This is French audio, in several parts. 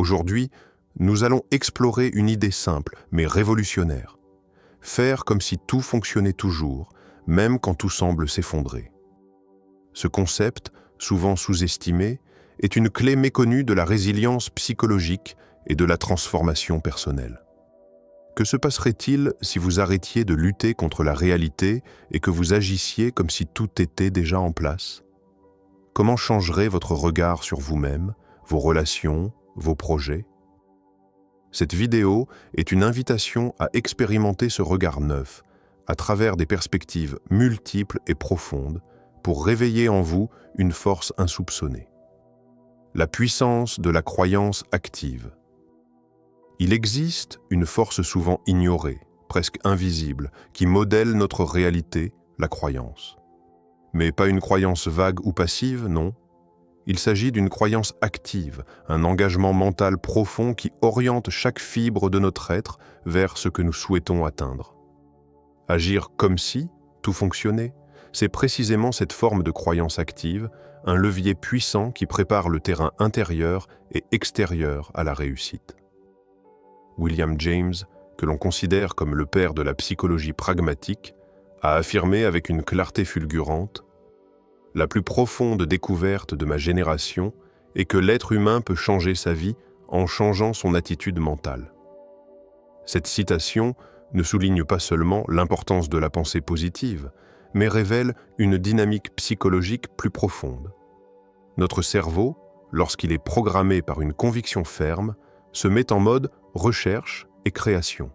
Aujourd'hui, nous allons explorer une idée simple, mais révolutionnaire. Faire comme si tout fonctionnait toujours, même quand tout semble s'effondrer. Ce concept, souvent sous-estimé, est une clé méconnue de la résilience psychologique et de la transformation personnelle. Que se passerait-il si vous arrêtiez de lutter contre la réalité et que vous agissiez comme si tout était déjà en place? Comment changerait votre regard sur vous-même, vos relations, vos projets? Cette vidéo est une invitation à expérimenter ce regard neuf, à travers des perspectives multiples et profondes, pour réveiller en vous une force insoupçonnée. La puissance de la croyance active. Il existe une force souvent ignorée, presque invisible, qui modèle notre réalité, la croyance. Mais pas une croyance vague ou passive, non. Il s'agit d'une croyance active, un engagement mental profond qui oriente chaque fibre de notre être vers ce que nous souhaitons atteindre. Agir comme si tout fonctionnait, c'est précisément cette forme de croyance active, un levier puissant qui prépare le terrain intérieur et extérieur à la réussite. William James, que l'on considère comme le père de la psychologie pragmatique, a affirmé avec une clarté fulgurante: « La plus profonde découverte de ma génération est que l'être humain peut changer sa vie en changeant son attitude mentale. » Cette citation ne souligne pas seulement l'importance de la pensée positive, mais révèle une dynamique psychologique plus profonde. Notre cerveau, lorsqu'il est programmé par une conviction ferme, se met en mode recherche et création.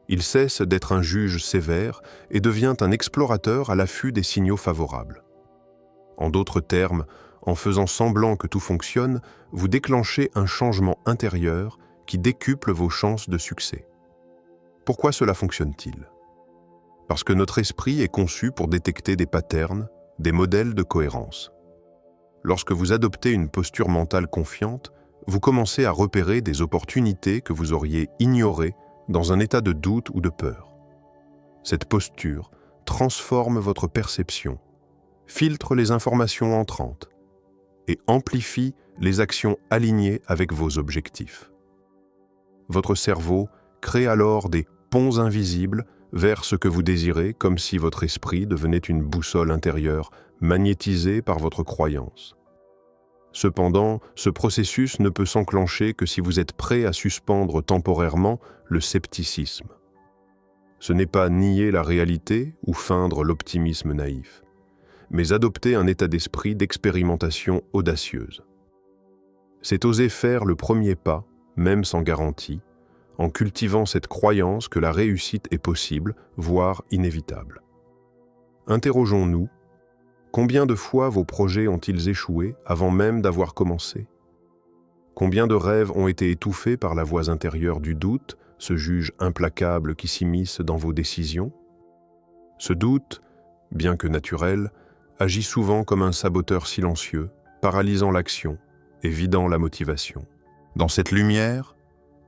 Il cesse d'être un juge sévère et devient un explorateur à l'affût des signaux favorables. En d'autres termes, en faisant semblant que tout fonctionne, vous déclenchez un changement intérieur qui décuple vos chances de succès. Pourquoi cela fonctionne-t-il? Parce que notre esprit est conçu pour détecter des patterns, des modèles de cohérence. Lorsque vous adoptez une posture mentale confiante, vous commencez à repérer des opportunités que vous auriez ignorées dans un état de doute ou de peur. Cette posture transforme votre perception, filtre les informations entrantes et amplifie les actions alignées avec vos objectifs. Votre cerveau crée alors des ponts invisibles vers ce que vous désirez, comme si votre esprit devenait une boussole intérieure magnétisée par votre croyance. Cependant, ce processus ne peut s'enclencher que si vous êtes prêt à suspendre temporairement le scepticisme. Ce n'est pas nier la réalité ou feindre l'optimisme naïf, mais adopter un état d'esprit d'expérimentation audacieuse. C'est oser faire le premier pas, même sans garantie, en cultivant cette croyance que la réussite est possible, voire inévitable. Interrogeons-nous, combien de fois vos projets ont-ils échoué avant même d'avoir commencé? Combien de rêves ont été étouffés par la voix intérieure du doute, ce juge implacable qui s'immisce dans vos décisions? Ce doute, bien que naturel, agit souvent comme un saboteur silencieux, paralysant l'action et vidant la motivation. Dans cette lumière,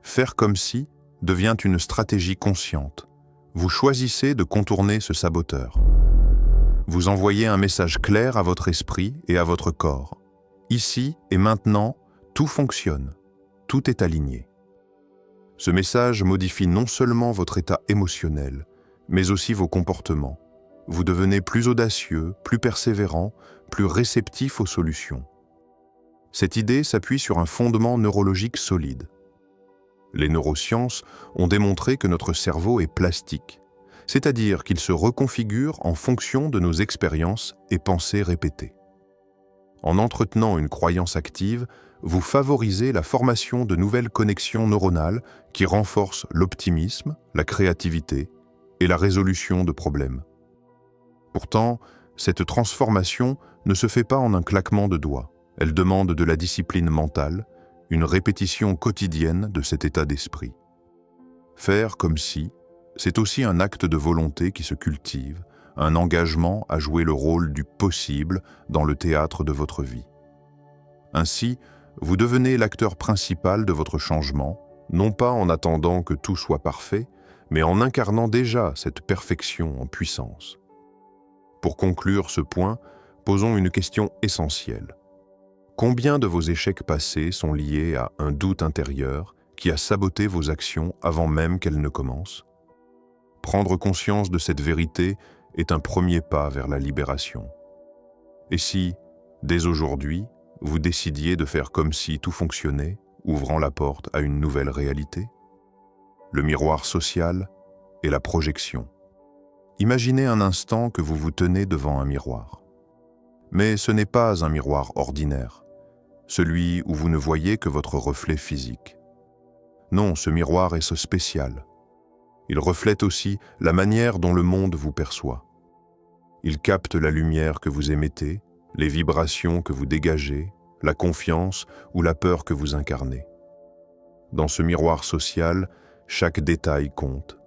faire comme si devient une stratégie consciente. Vous choisissez de contourner ce saboteur. Vous envoyez un message clair à votre esprit et à votre corps. Ici et maintenant, tout fonctionne, tout est aligné. Ce message modifie non seulement votre état émotionnel, mais aussi vos comportements. Vous devenez plus audacieux, plus persévérant, plus réceptif aux solutions. Cette idée s'appuie sur un fondement neurologique solide. Les neurosciences ont démontré que notre cerveau est plastique, c'est-à-dire qu'il se reconfigure en fonction de nos expériences et pensées répétées. En entretenant une croyance active, vous favorisez la formation de nouvelles connexions neuronales qui renforcent l'optimisme, la créativité et la résolution de problèmes. Pourtant, cette transformation ne se fait pas en un claquement de doigts. Elle demande de la discipline mentale, une répétition quotidienne de cet état d'esprit. Faire comme si, c'est aussi un acte de volonté qui se cultive, un engagement à jouer le rôle du possible dans le théâtre de votre vie. Ainsi, vous devenez l'acteur principal de votre changement, non pas en attendant que tout soit parfait, mais en incarnant déjà cette perfection en puissance. Pour conclure ce point, posons une question essentielle. Combien de vos échecs passés sont liés à un doute intérieur qui a saboté vos actions avant même qu'elles ne commencent? Prendre conscience de cette vérité est un premier pas vers la libération. Et si, dès aujourd'hui, vous décidiez de faire comme si tout fonctionnait, ouvrant la porte à une nouvelle réalité? Le miroir social et la projection. Imaginez un instant que vous vous tenez devant un miroir. Mais ce n'est pas un miroir ordinaire, celui où vous ne voyez que votre reflet physique. Non, ce miroir est ce spécial. Il reflète aussi la manière dont le monde vous perçoit. Il capte la lumière que vous émettez, les vibrations que vous dégagez, la confiance ou la peur que vous incarnez. Dans ce miroir social, chaque détail compte.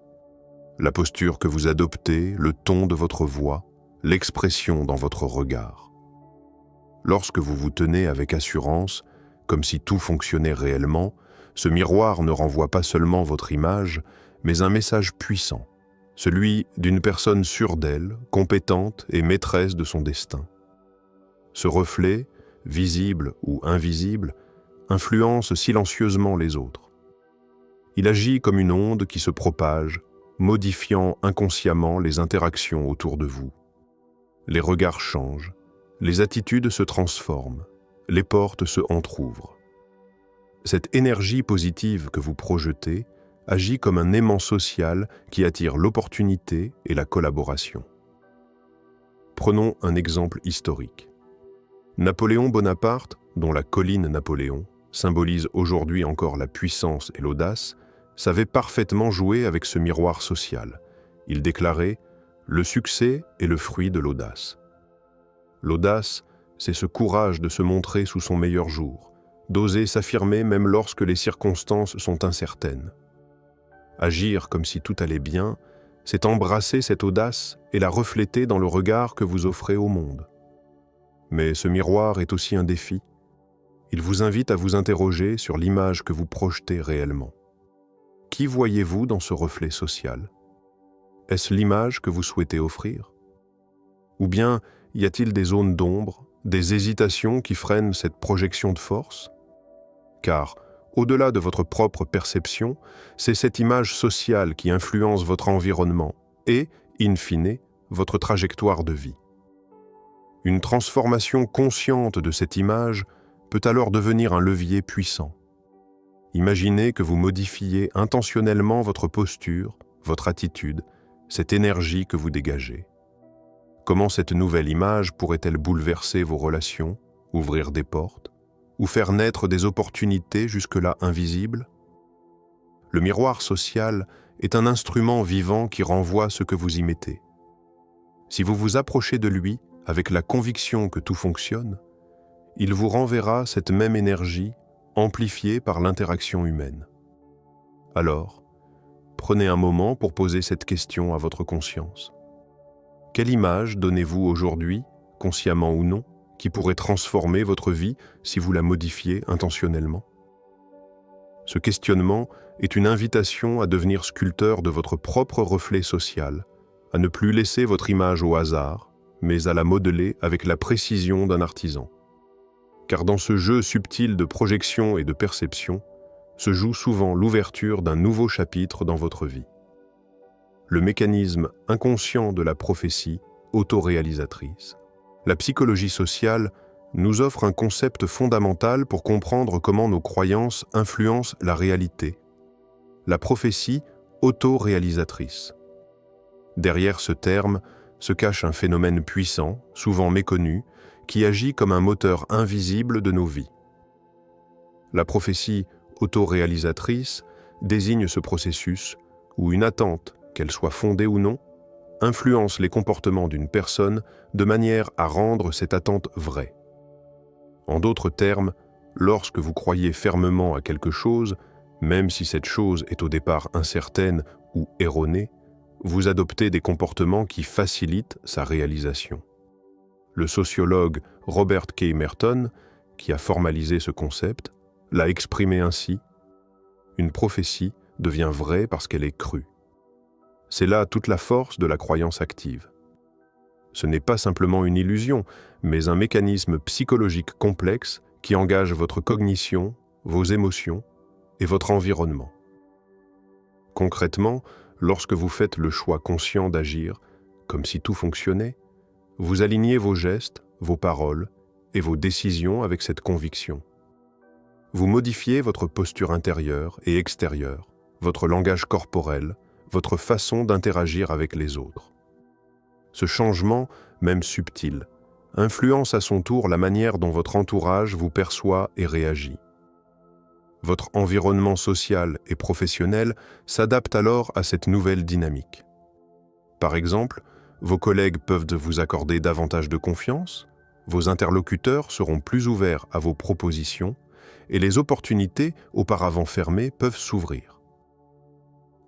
La posture que vous adoptez, le ton de votre voix, l'expression dans votre regard. Lorsque vous vous tenez avec assurance, comme si tout fonctionnait réellement, ce miroir ne renvoie pas seulement votre image, mais un message puissant, celui d'une personne sûre d'elle, compétente et maîtresse de son destin. Ce reflet, visible ou invisible, influence silencieusement les autres. Il agit comme une onde qui se propage, modifiant inconsciemment les interactions autour de vous. Les regards changent, les attitudes se transforment, les portes se entr'ouvrent. Cette énergie positive que vous projetez agit comme un aimant social qui attire l'opportunité et la collaboration. Prenons un exemple historique. Napoléon Bonaparte, dont la colline Napoléon symbolise aujourd'hui encore la puissance et l'audace, savait parfaitement jouer avec ce miroir social. Il déclarait « Le succès est le fruit de l'audace ». L'audace, c'est ce courage de se montrer sous son meilleur jour, d'oser s'affirmer même lorsque les circonstances sont incertaines. Agir comme si tout allait bien, c'est embrasser cette audace et la refléter dans le regard que vous offrez au monde. Mais ce miroir est aussi un défi. Il vous invite à vous interroger sur l'image que vous projetez réellement. Qui voyez-vous dans ce reflet social? Est-ce l'image que vous souhaitez offrir? Ou bien y a-t-il des zones d'ombre, des hésitations qui freinent cette projection de force? Car, au-delà de votre propre perception, c'est cette image sociale qui influence votre environnement et, in fine, votre trajectoire de vie. Une transformation consciente de cette image peut alors devenir un levier puissant. Imaginez que vous modifiez intentionnellement votre posture, votre attitude, cette énergie que vous dégagez. Comment cette nouvelle image pourrait-elle bouleverser vos relations, ouvrir des portes, ou faire naître des opportunités jusque-là invisibles? Le miroir social est un instrument vivant qui renvoie ce que vous y mettez. Si vous vous approchez de lui avec la conviction que tout fonctionne, il vous renverra cette même énergie amplifiée par l'interaction humaine. Alors, prenez un moment pour poser cette question à votre conscience. Quelle image donnez-vous aujourd'hui, consciemment ou non, qui pourrait transformer votre vie si vous la modifiez intentionnellement? Ce questionnement est une invitation à devenir sculpteur de votre propre reflet social, à ne plus laisser votre image au hasard, mais à la modeler avec la précision d'un artisan. Car dans ce jeu subtil de projection et de perception, se joue souvent l'ouverture d'un nouveau chapitre dans votre vie. Le mécanisme inconscient de la prophétie autoréalisatrice. La psychologie sociale nous offre un concept fondamental pour comprendre comment nos croyances influencent la réalité. La prophétie autoréalisatrice. Derrière ce terme se cache un phénomène puissant, souvent méconnu, qui agit comme un moteur invisible de nos vies. La prophétie autoréalisatrice désigne ce processus où une attente, qu'elle soit fondée ou non, influence les comportements d'une personne de manière à rendre cette attente vraie. En d'autres termes, lorsque vous croyez fermement à quelque chose, même si cette chose est au départ incertaine ou erronée, vous adoptez des comportements qui facilitent sa réalisation. Le sociologue Robert K. Merton, qui a formalisé ce concept, l'a exprimé ainsi : une prophétie devient vraie parce qu'elle est crue. C'est là toute la force de la croyance active. Ce n'est pas simplement une illusion, mais un mécanisme psychologique complexe qui engage votre cognition, vos émotions et votre environnement. Concrètement, lorsque vous faites le choix conscient d'agir, comme si tout fonctionnait, vous alignez vos gestes, vos paroles et vos décisions avec cette conviction. Vous modifiez votre posture intérieure et extérieure, votre langage corporel, votre façon d'interagir avec les autres. Ce changement, même subtil, influence à son tour la manière dont votre entourage vous perçoit et réagit. Votre environnement social et professionnel s'adapte alors à cette nouvelle dynamique. Par exemple, vos collègues peuvent vous accorder davantage de confiance, vos interlocuteurs seront plus ouverts à vos propositions et les opportunités auparavant fermées peuvent s'ouvrir.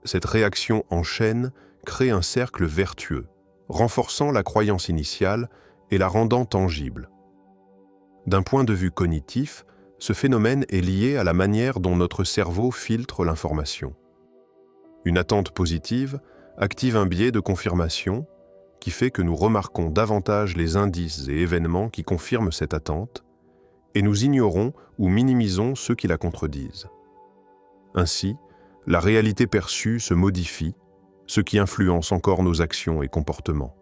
Cette réaction en chaîne crée un cercle vertueux, renforçant la croyance initiale et la rendant tangible. D'un point de vue cognitif, ce phénomène est lié à la manière dont notre cerveau filtre l'information. Une attente positive active un biais de confirmation qui fait que nous remarquons davantage les indices et événements qui confirment cette attente et nous ignorons ou minimisons ceux qui la contredisent. Ainsi, la réalité perçue se modifie, ce qui influence encore nos actions et comportements.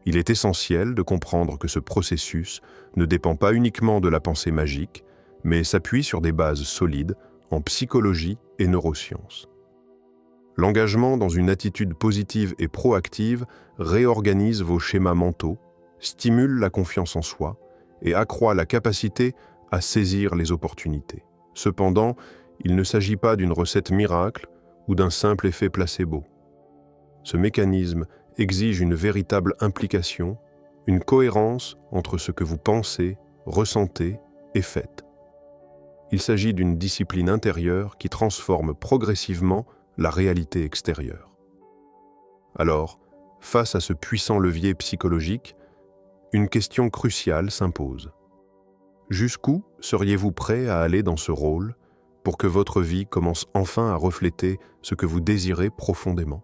Il est essentiel de comprendre que ce processus ne dépend pas uniquement de la pensée magique, mais s'appuie sur des bases solides en psychologie et neurosciences. L'engagement dans une attitude positive et proactive réorganise vos schémas mentaux, stimule la confiance en soi et accroît la capacité à saisir les opportunités. Cependant, il ne s'agit pas d'une recette miracle ou d'un simple effet placebo. Ce mécanisme exige une véritable implication, une cohérence entre ce que vous pensez, ressentez et faites. Il s'agit d'une discipline intérieure qui transforme progressivement la réalité extérieure. Alors, face à ce puissant levier psychologique, une question cruciale s'impose. Jusqu'où seriez-vous prêt à aller dans ce rôle pour que votre vie commence enfin à refléter ce que vous désirez profondément?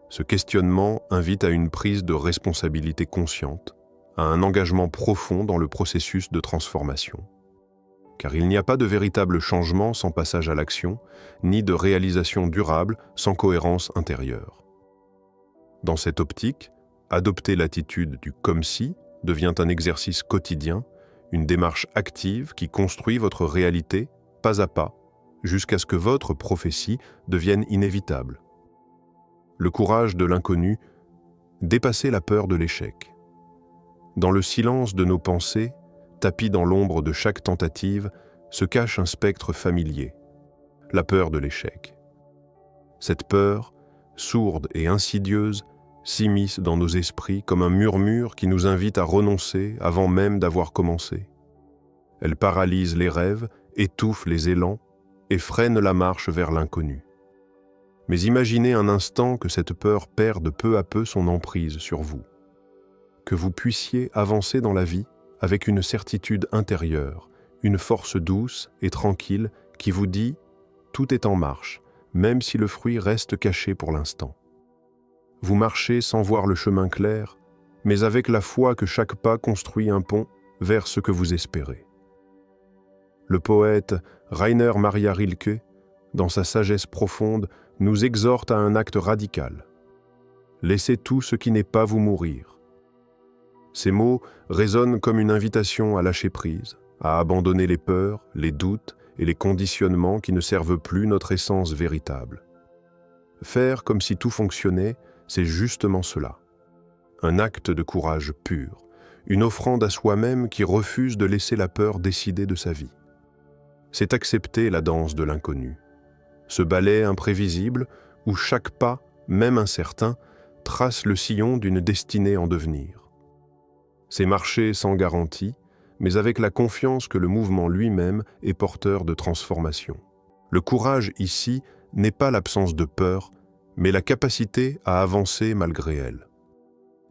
Ce questionnement invite à une prise de responsabilité consciente, à un engagement profond dans le processus de transformation. Car il n'y a pas de véritable changement sans passage à l'action, ni de réalisation durable sans cohérence intérieure. Dans cette optique, adopter l'attitude du « comme si » devient un exercice quotidien, une démarche active qui construit votre réalité pas à pas, jusqu'à ce que votre prophétie devienne inévitable. Le courage de l'inconnu, dépasser la peur de l'échec. Dans le silence de nos pensées, tapi dans l'ombre de chaque tentative, se cache un spectre familier, la peur de l'échec. Cette peur, sourde et insidieuse, s'immisce dans nos esprits comme un murmure qui nous invite à renoncer avant même d'avoir commencé. Elle paralyse les rêves, étouffe les élans et freine la marche vers l'inconnu. Mais imaginez un instant que cette peur perde peu à peu son emprise sur vous, que vous puissiez avancer dans la vie avec une certitude intérieure, une force douce et tranquille qui vous dit « tout est en marche », même si le fruit reste caché pour l'instant. Vous marchez sans voir le chemin clair, mais avec la foi que chaque pas construit un pont vers ce que vous espérez. Le poète Rainer Maria Rilke, dans sa sagesse profonde, nous exhorte à un acte radical. « Laissez tout ce qui n'est pas vous mourir ». Ces mots résonnent comme une invitation à lâcher prise, à abandonner les peurs, les doutes et les conditionnements qui ne servent plus notre essence véritable. Faire comme si tout fonctionnait, c'est justement cela. Un acte de courage pur, une offrande à soi-même qui refuse de laisser la peur décider de sa vie. C'est accepter la danse de l'inconnu, ce ballet imprévisible où chaque pas, même incertain, trace le sillon d'une destinée en devenir. C'est marcher sans garantie, mais avec la confiance que le mouvement lui-même est porteur de transformation. Le courage ici n'est pas l'absence de peur, mais la capacité à avancer malgré elle.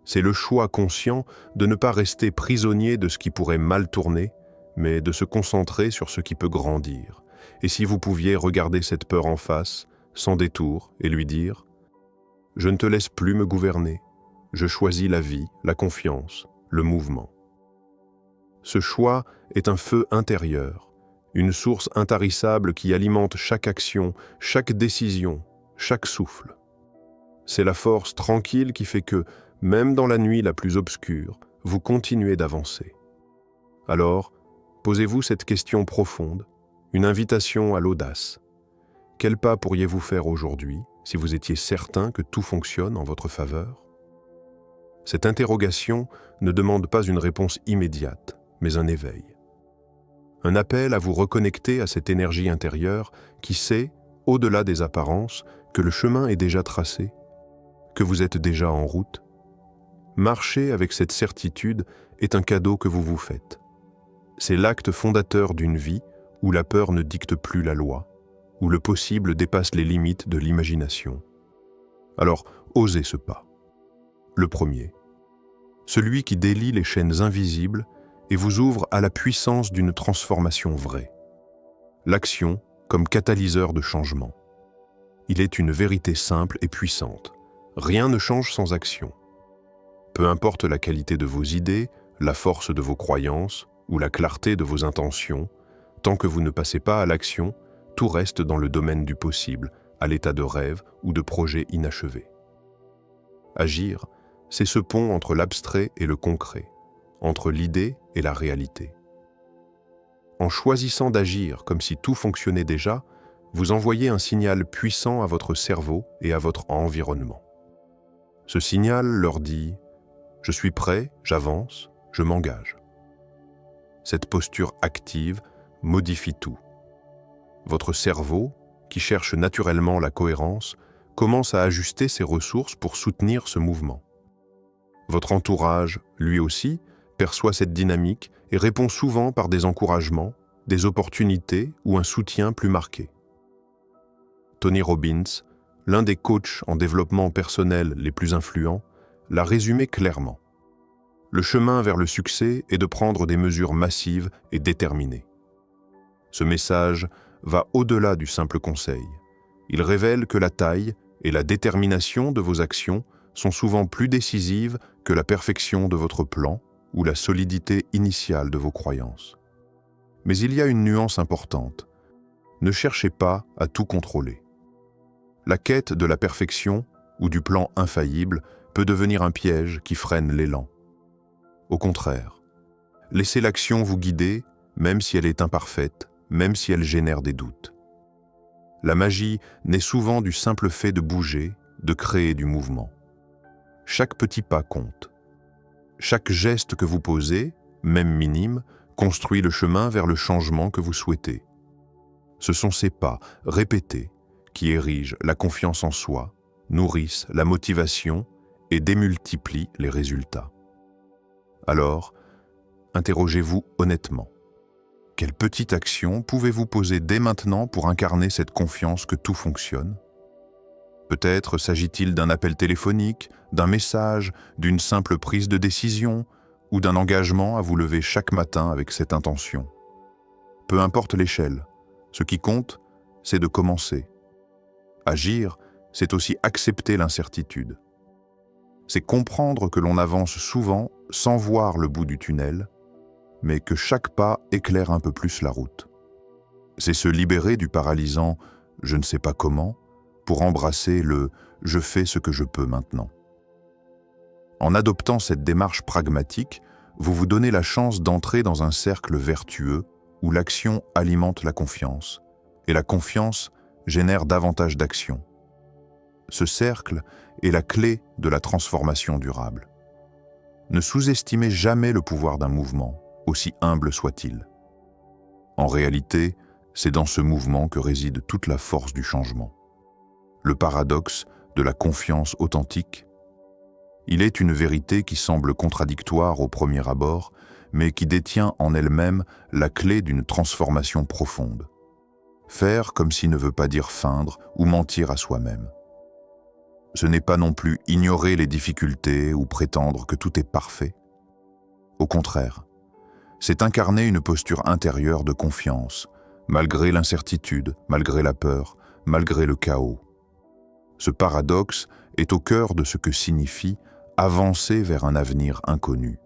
C'est le choix conscient de ne pas rester prisonnier de ce qui pourrait mal tourner, mais de se concentrer sur ce qui peut grandir. Et si vous pouviez regarder cette peur en face, sans détour, et lui dire « Je ne te laisse plus me gouverner, je choisis la vie, la confiance, le mouvement ». Ce choix est un feu intérieur, une source intarissable qui alimente chaque action, chaque décision, chaque souffle. C'est la force tranquille qui fait que, même dans la nuit la plus obscure, vous continuez d'avancer. Alors, posez-vous cette question profonde, une invitation à l'audace. Quel pas pourriez-vous faire aujourd'hui si vous étiez certain que tout fonctionne en votre faveur? Cette interrogation ne demande pas une réponse immédiate, mais un éveil. Un appel à vous reconnecter à cette énergie intérieure qui sait, au-delà des apparences, que le chemin est déjà tracé, que vous êtes déjà en route. Marcher avec cette certitude est un cadeau que vous vous faites. C'est l'acte fondateur d'une vie où la peur ne dicte plus la loi, où le possible dépasse les limites de l'imagination. Alors, osez ce pas. Le premier, celui qui délie les chaînes invisibles et vous ouvre à la puissance d'une transformation vraie. L'action comme catalyseur de changement. Il est une vérité simple et puissante. Rien ne change sans action. Peu importe la qualité de vos idées, la force de vos croyances ou la clarté de vos intentions, tant que vous ne passez pas à l'action, tout reste dans le domaine du possible, à l'état de rêve ou de projet inachevé. Agir, c'est ce pont entre l'abstrait et le concret, entre l'idée et la réalité. En choisissant d'agir comme si tout fonctionnait déjà, vous envoyez un signal puissant à votre cerveau et à votre environnement. Ce signal leur dit « Je suis prêt, j'avance, je m'engage ». Cette posture active modifie tout. Votre cerveau, qui cherche naturellement la cohérence, commence à ajuster ses ressources pour soutenir ce mouvement. Votre entourage, lui aussi, perçoit cette dynamique et répond souvent par des encouragements, des opportunités ou un soutien plus marqué. Tony Robbins, l'un des coachs en développement personnel les plus influents, l'a résumé clairement. Le chemin vers le succès est de prendre des mesures massives et déterminées. Ce message va au-delà du simple conseil. Il révèle que la taille et la détermination de vos actions sont souvent plus décisives que la perfection de votre plan ou la solidité initiale de vos croyances. Mais il y a une nuance importante. Ne cherchez pas à tout contrôler. La quête de la perfection ou du plan infaillible peut devenir un piège qui freine l'élan. Au contraire, laissez l'action vous guider, même si elle est imparfaite, même si elle génère des doutes. La magie naît souvent du simple fait de bouger, de créer du mouvement. Chaque petit pas compte. Chaque geste que vous posez, même minime, construit le chemin vers le changement que vous souhaitez. Ce sont ces pas répétés qui érigent la confiance en soi, nourrissent la motivation et démultiplient les résultats. Alors, interrogez-vous honnêtement. Quelle petite action pouvez-vous poser dès maintenant pour incarner cette confiance que tout fonctionne? Peut-être s'agit-il d'un appel téléphonique, d'un message, d'une simple prise de décision ou d'un engagement à vous lever chaque matin avec cette intention. Peu importe l'échelle, ce qui compte, c'est de commencer. Agir, c'est aussi accepter l'incertitude. C'est comprendre que l'on avance souvent sans voir le bout du tunnel, mais que chaque pas éclaire un peu plus la route. C'est se libérer du paralysant « je ne sais pas comment » pour embrasser le « je fais ce que je peux maintenant ». En adoptant cette démarche pragmatique, vous vous donnez la chance d'entrer dans un cercle vertueux où l'action alimente la confiance, et la confiance génère davantage d'action. Ce cercle est la clé de la transformation durable. Ne sous-estimez jamais le pouvoir d'un mouvement, aussi humble soit-il. En réalité, c'est dans ce mouvement que réside toute la force du changement. Le paradoxe de la confiance authentique. Il est une vérité qui semble contradictoire au premier abord, mais qui détient en elle-même la clé d'une transformation profonde. Faire comme si ne veut pas dire feindre ou mentir à soi-même. Ce n'est pas non plus ignorer les difficultés ou prétendre que tout est parfait. Au contraire, c'est incarner une posture intérieure de confiance, malgré l'incertitude, malgré la peur, malgré le chaos. Ce paradoxe est au cœur de ce que signifie avancer vers un avenir inconnu.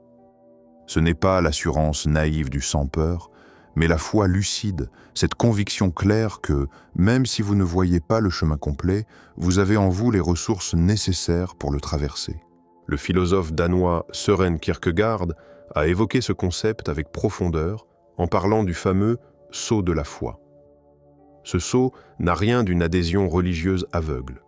Ce n'est pas l'assurance naïve du sans-peur, mais la foi lucide, cette conviction claire que, même si vous ne voyez pas le chemin complet, vous avez en vous les ressources nécessaires pour le traverser. Le philosophe danois Søren Kierkegaard a évoqué ce concept avec profondeur en parlant du fameux « saut de la foi ». Ce saut n'a rien d'une adhésion religieuse aveugle.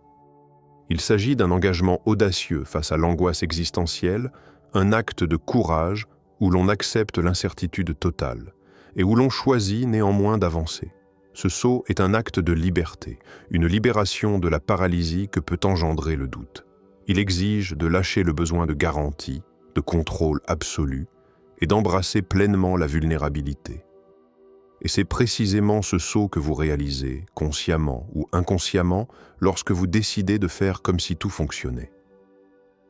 Il s'agit d'un engagement audacieux face à l'angoisse existentielle, un acte de courage où l'on accepte l'incertitude totale et où l'on choisit néanmoins d'avancer. Ce saut est un acte de liberté, une libération de la paralysie que peut engendrer le doute. Il exige de lâcher le besoin de garantie, de contrôle absolu et d'embrasser pleinement la vulnérabilité. Et c'est précisément ce saut que vous réalisez, consciemment ou inconsciemment, lorsque vous décidez de faire comme si tout fonctionnait.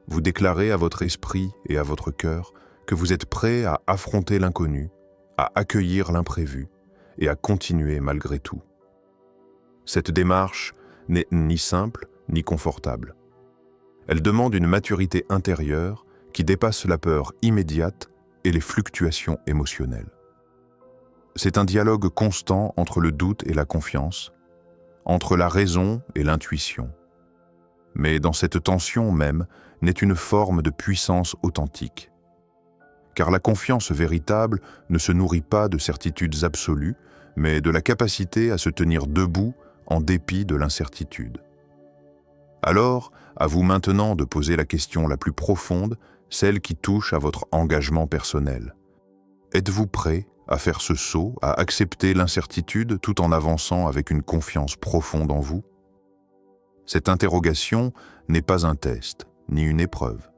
Vous déclarez à votre esprit et à votre cœur que vous êtes prêt à affronter l'inconnu, à accueillir l'imprévu et à continuer malgré tout. Cette démarche n'est ni simple ni confortable. Elle demande une maturité intérieure qui dépasse la peur immédiate et les fluctuations émotionnelles. C'est un dialogue constant entre le doute et la confiance, entre la raison et l'intuition. Mais dans cette tension même naît une forme de puissance authentique. Car la confiance véritable ne se nourrit pas de certitudes absolues, mais de la capacité à se tenir debout en dépit de l'incertitude. Alors, à vous maintenant de poser la question la plus profonde, celle qui touche à votre engagement personnel. Êtes-vous prêt à faire ce saut, à accepter l'incertitude tout en avançant avec une confiance profonde en vous? Cette interrogation n'est pas un test, ni une épreuve.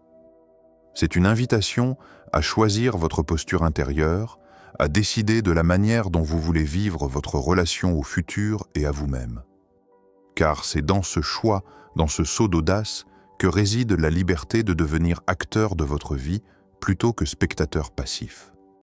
C'est une invitation à choisir votre posture intérieure, à décider de la manière dont vous voulez vivre votre relation au futur et à vous-même. Car c'est dans ce choix, dans ce saut d'audace, que réside la liberté de devenir acteur de votre vie plutôt que spectateur passif.